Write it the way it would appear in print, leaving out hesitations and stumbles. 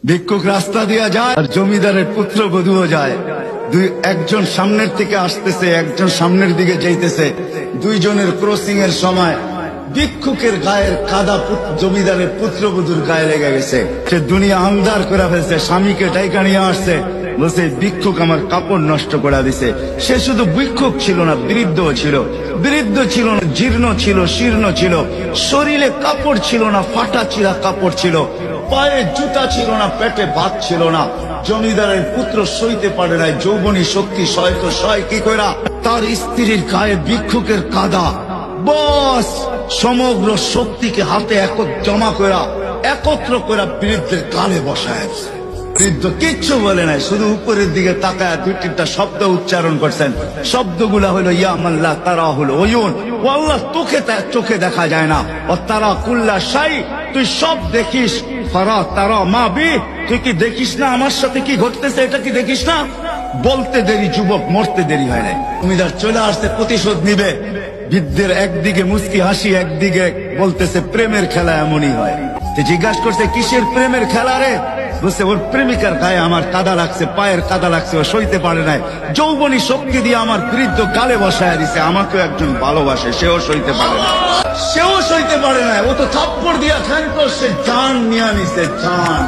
ভিক্ষুক রাস্তা দিয়া যায় আর জমিদারের পুত্রবধূও যায়। একজন সামনের থেকে আসতেছে, একজন সামনের দিকে যাইতেছে। দুইজনের ক্রসিং এর সময় ভিক্ষুকের গায়ের কাদা জমিদারের পুত্রবধূর গায়ে লেগে গেছে। সে দুনিয়া আন্ধার করে ফেলছে, স্বামীকে ডাইকা নিয়ে আসছে, বলছে ভিক্ষুক আমার কাপড় নষ্ট করে দিছে। সে শুধু ভিক্ষুক ছিল না, বৃদ্ধ ছিল। বৃদ্ধ ছিল না, জীর্ণ ছিল, শীর্ণ ছিল, শরীরে কাপড় ছিল না, ফাটা চিরা কাপড় ছিল, পায়ে জুতা ছিল না, পেটে ভাত ছিল না। জমিদারের পুত্র সইতে পারে নাই, যৌবনী শক্তি সয় তো সয় কি কইরা তার স্ত্রীর গায়ে ভিক্ষুকের কাদা, বস সমগ্র শক্তিকে হাতে জমা করা একত্র করা বৃদ্ধের গালে বসায়। বৃদ্ধ কিচ্ছু বলে নাই, শুধু উপরের দিকে তাকায় দুই তিনটা শব্দ উচ্চারণ করছেন। শব্দগুলা হলো ইয়া মাল্লা তারা হলো ওয়ুন, ও আল্লাহ চোখে দেখা যায় না, ও তারা কুল্লা শাই তুই সব দেখিস, ফারা তারা মা বি তুই কি দেখিস না আমার সাথে কি ঘটতেছে, এটা কি দেখিস না? বলতে দেরি যুবক, মরতে দেরি হয় নাই। জমিদার চলে আসতে প্রতিশোধ নিবে। বৃদ্ধের একদিকে মুস্কি হাসি, একদিকে বলতেছে প্রেমের খেলা এমনই হয়। জিজ্ঞাসা করছে কিসের প্রেমের খেলা রে? বলছে ওর প্রেমিকার গায়ে আমার কাদা লাগছে, পায়ের কাদা লাগছে, ও সইতে পারে নাই, যৌবনী শক্তি দিয়ে আমার বৃদ্ধ গালে বসায় দিছে। আমাকেও একজন ভালোবাসে, সেও সইতে পারে না, সেও সইতে পারে না। ও তো থাপ্পড় দিয়া খান করছে, জান নিয়ে নিছে, জান।